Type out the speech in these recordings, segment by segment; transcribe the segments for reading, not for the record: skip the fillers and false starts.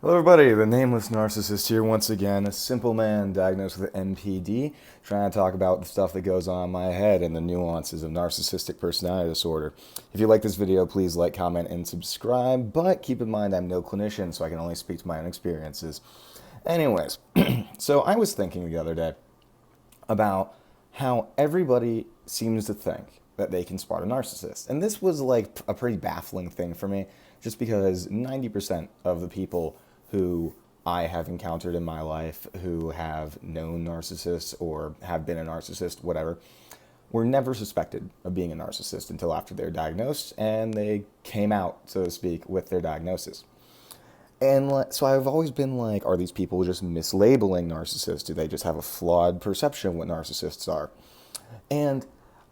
Hello, everybody. The Nameless Narcissist here once again. A simple man diagnosed with NPD, trying to talk about the stuff that goes on in my head and the nuances of narcissistic personality disorder. If you like this video, please like, comment, and subscribe. But keep in mind, I'm no clinician, so I can only speak to my own experiences. Anyways, so I was thinking the other day about how everybody seems to think that they can spot a narcissist. And this was like a pretty baffling thing for me, just because 90% of the people who I have encountered in my life who have known narcissists or have been a narcissist, whatever, were never suspected of being a narcissist until after they're diagnosed and they came out, so to speak, with their diagnosis. And so I've always been like, are these people just mislabeling narcissists? Do they just have a flawed perception of what narcissists are? And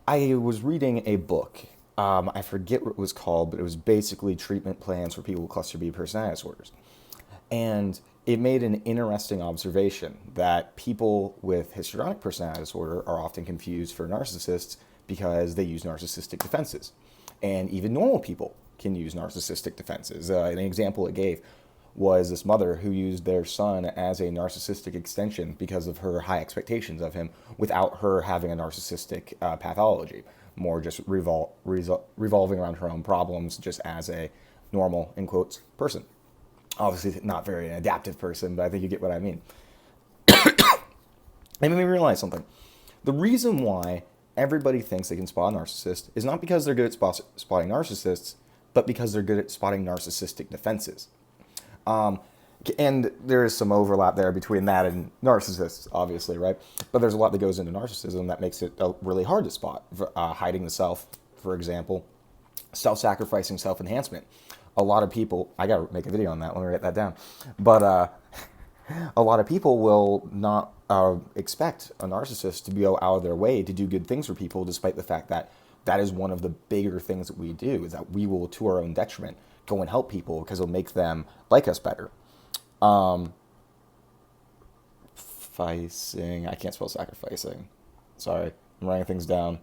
I was reading a book. I forget what it was called, but it was basically treatment plans for people with cluster B personality disorders. And it made an interesting observation that people with histrionic personality disorder are often confused for narcissists because they use narcissistic defenses. And even normal people can use narcissistic defenses. An example it gave was this mother who used their son as a narcissistic extension because of her high expectations of him without her having a narcissistic pathology, more just revolving around her own problems just as a normal, in quotes, person. Obviously not very an adaptive person, but I think you get what I mean. It made me realize something. The reason why everybody thinks they can spot a narcissist is not because they're good at spotting narcissists, but because they're good at spotting narcissistic defenses. And there is some overlap there between that and narcissists, obviously, right? But there's a lot that goes into narcissism that makes it really hard to spot. Hiding the self, for example, self-sacrificing self-enhancement. A lot of people, I gotta make a video on that, let me write that down. But a lot of people will not expect a narcissist to go out of their way to do good things for people, despite the fact that that is one of the bigger things that we do, is that we will, to our own detriment, go and help people because it'll make them like us better. I can't spell sacrificing. Sorry, I'm writing things down.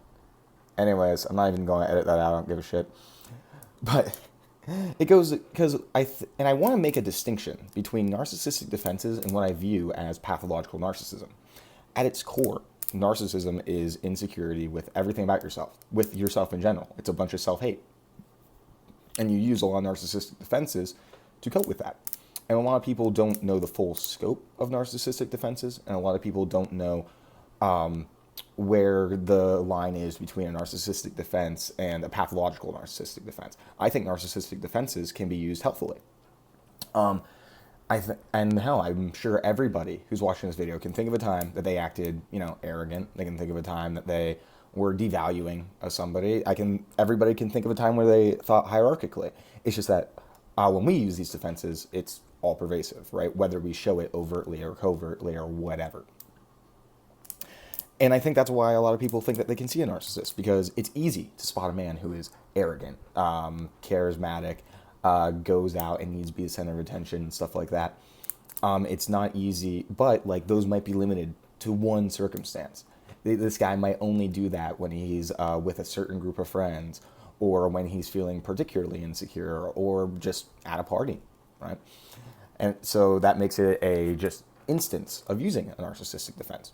Anyways, I'm not even going to edit that out, I don't give a shit. But it goes because I want to make a distinction between narcissistic defenses and what I view as pathological narcissism. At its core, narcissism is insecurity with everything about yourself, with yourself in general. It's a bunch of self-hate. And you use a lot of narcissistic defenses to cope with that. And a lot of people don't know the full scope of narcissistic defenses, and a lot of people don't know where the line is between a narcissistic defense and a pathological narcissistic defense. I think narcissistic defenses can be used helpfully. And hell, I'm sure everybody who's watching this video can think of a time that they acted, arrogant. They can think of a time that they were devaluing somebody. Everybody can think of a time where they thought hierarchically. It's just that when we use these defenses, it's all pervasive, right? Whether we show it overtly or covertly or whatever. And I think that's why a lot of people think that they can see a narcissist, because it's easy to spot a man who is arrogant, charismatic, goes out and needs to be the center of attention, stuff like that. It's not easy, but like those might be limited to one circumstance. This guy might only do that when he's with a certain group of friends, or when he's feeling particularly insecure, or just at a party, right? And so that makes it a just instance of using a narcissistic defense.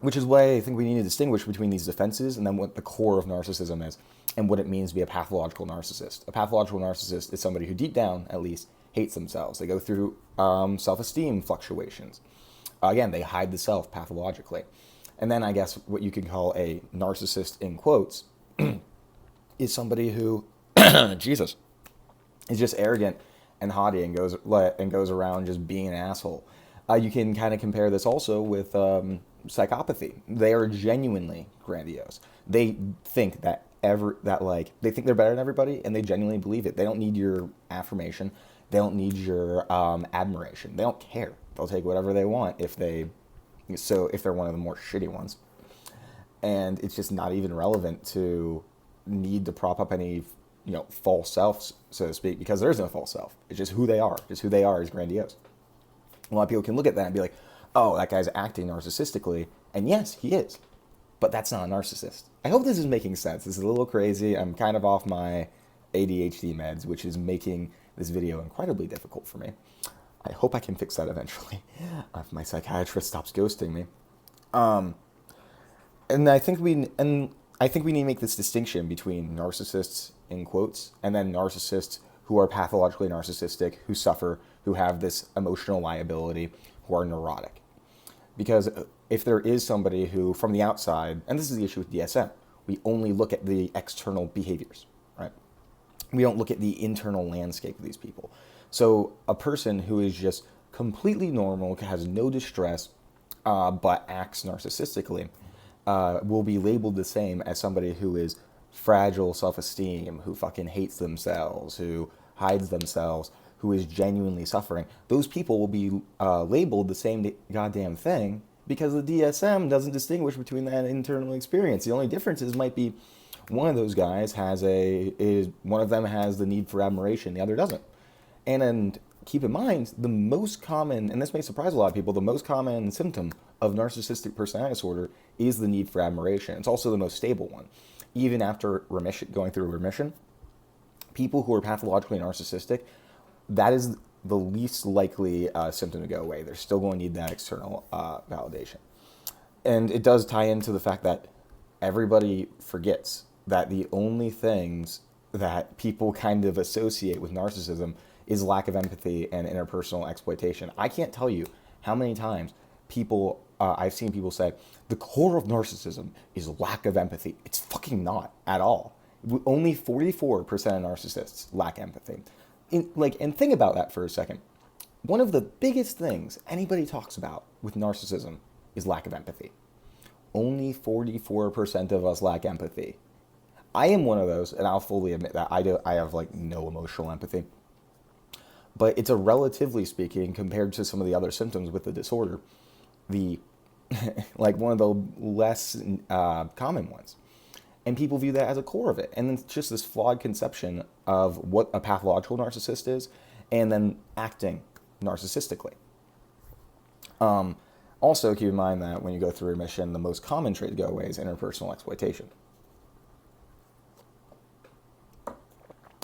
Which is why I think we need to distinguish between these defenses and then what the core of narcissism is and what it means to be a pathological narcissist. A pathological narcissist is somebody who deep down, at least, hates themselves. They go through self-esteem fluctuations. Again, they hide the self pathologically. And then I guess what you could call a narcissist, in quotes, is somebody who, Jesus, is just arrogant and haughty and goes around just being an asshole. You can kind of compare this also with psychopathy. They are genuinely grandiose. They think they think they're better than everybody, and they genuinely believe it. They don't need your affirmation. They don't need your admiration. They don't care. They'll take whatever they want if they're one of the more shitty ones. And it's just not even relevant to need to prop up any false self, so to speak, because there is no false self. It's just who they are. Just who they are is grandiose. A lot of people can look at that and be like, oh, that guy's acting narcissistically. And yes, he is. But that's not a narcissist. I hope this is making sense. This is a little crazy. I'm kind of off my ADHD meds, which is making this video incredibly difficult for me. I hope I can fix that eventually if my psychiatrist stops ghosting me. And I think we need to make this distinction between narcissists in quotes and then narcissists who are pathologically narcissistic, who suffer, who have this emotional liability, who are neurotic. Because if there is somebody who, from the outside, and this is the issue with DSM, we only look at the external behaviors, right? We don't look at the internal landscape of these people. So a person who is just completely normal, has no distress, but acts narcissistically, will be labeled the same as somebody who is fragile self-esteem, who fucking hates themselves, who hides themselves, who is genuinely suffering. Those people will be labeled the same goddamn thing because the DSM doesn't distinguish between that internal experience. The only differences might be one of those guys one of them has the need for admiration, the other doesn't. And keep in mind, the most common, and this may surprise a lot of people, the most common symptom of narcissistic personality disorder is the need for admiration. It's also the most stable one. Even after remission, going through remission, people who are pathologically narcissistic, that is the least likely symptom to go away. They're still going to need that external validation. And it does tie into the fact that everybody forgets that the only things that people kind of associate with narcissism is lack of empathy and interpersonal exploitation. I can't tell you how many times I've seen people say, the core of narcissism is lack of empathy. It's fucking not at all. Only 44% of narcissists lack empathy. And think about that for a second. One of the biggest things anybody talks about with narcissism is lack of empathy. Only 44% of us lack empathy. I am one of those, and I'll fully admit that I have like no emotional empathy. But it's a relatively speaking, compared to some of the other symptoms with the disorder, like one of the less common ones. And people view that as a core of it. And it's just this flawed conception of what a pathological narcissist is, and then acting narcissistically. Also, keep in mind that when you go through remission, the most common trait to go away is interpersonal exploitation.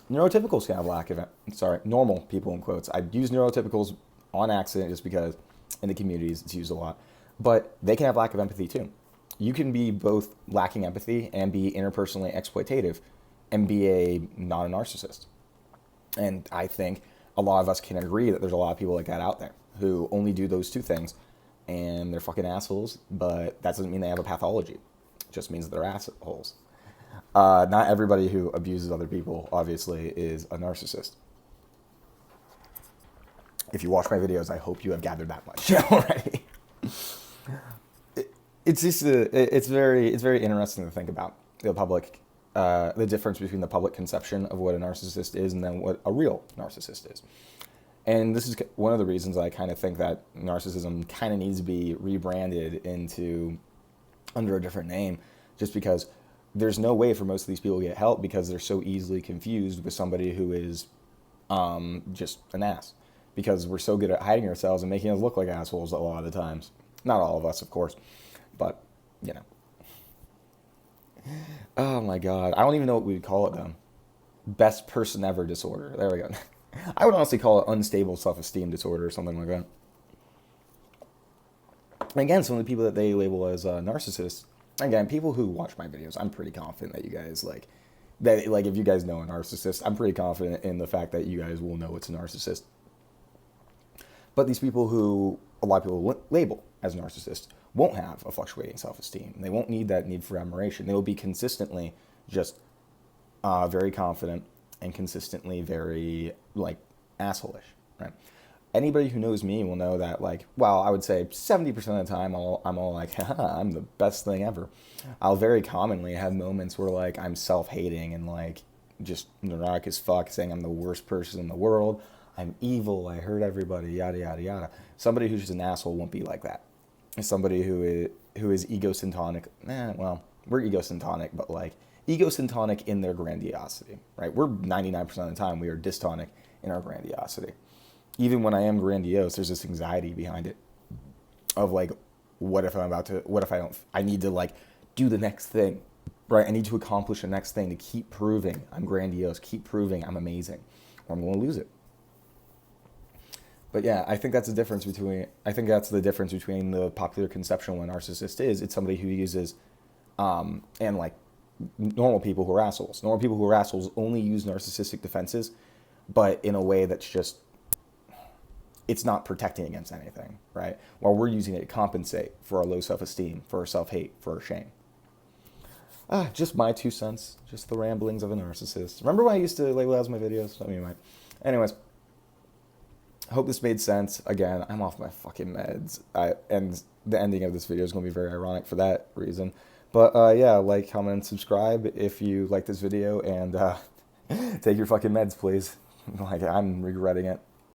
Neurotypicals can have normal people in quotes. I use neurotypicals on accident just because in the communities it's used a lot. But they can have lack of empathy too. You can be both lacking empathy and be interpersonally exploitative and be not a narcissist. And I think a lot of us can agree that there's a lot of people like that out there who only do those two things and they're fucking assholes, but that doesn't mean they have a pathology. It just means that they're assholes. Not everybody who abuses other people, obviously, is a narcissist. If you watch my videos, I hope you have gathered that much already. It's very interesting to think about the difference between the public conception of what a narcissist is and then what a real narcissist is. And this is one of the reasons I kind of think that narcissism kind of needs to be rebranded under a different name, just because there's no way for most of these people to get help because they're so easily confused with somebody who is just an ass. Because we're so good at hiding ourselves and making us look like assholes a lot of the times. Not all of us, of course, but, you know. Oh my God, I don't even know what we'd call it though. Best person ever disorder. There we go. I would honestly call it unstable self-esteem disorder or something like that. And again, some of the people that they label as narcissists, again, people who watch my videos, I'm pretty confident that you guys if you guys know a narcissist, I'm pretty confident in the fact that you guys will know it's a narcissist. But these people who a lot of people label as narcissists won't have a fluctuating self-esteem. They won't need that need for admiration. They will be consistently just very confident and consistently very, asshole-ish, right? Anybody who knows me will know that, I would say 70% of the time I'm all like, haha, I'm the best thing ever. I'll very commonly have moments where, I'm self-hating and, just neurotic as fuck, saying I'm the worst person in the world. I'm evil, I hurt everybody, yada, yada, yada. Somebody who's just an asshole won't be like that. Somebody who is egocentric, we're egocentric, but egocentric in their grandiosity, right? We're 99% of the time, we are dystonic in our grandiosity. Even when I am grandiose, there's this anxiety behind it of what if I need to do the next thing. right? I need to accomplish the next thing to keep proving I'm grandiose, keep proving I'm amazing, or I'm going to lose it. But yeah, I think that's the difference between the popular conception of what a narcissist is. It's somebody who uses, and like normal people who are assholes. Normal people who are assholes only use narcissistic defenses, but in a way that's just, it's not protecting against anything, right? While we're using it to compensate for our low self-esteem, for our self-hate, for our shame. Just my 2 cents, just the ramblings of a narcissist. Remember when I used to label as my videos? I mean, anyways, I hope this made sense. Again, I'm off my fucking meds. And the ending of this video is going to be very ironic for that reason. But yeah, like, comment, and subscribe if you like this video, and take your fucking meds, please. Like, I'm regretting it.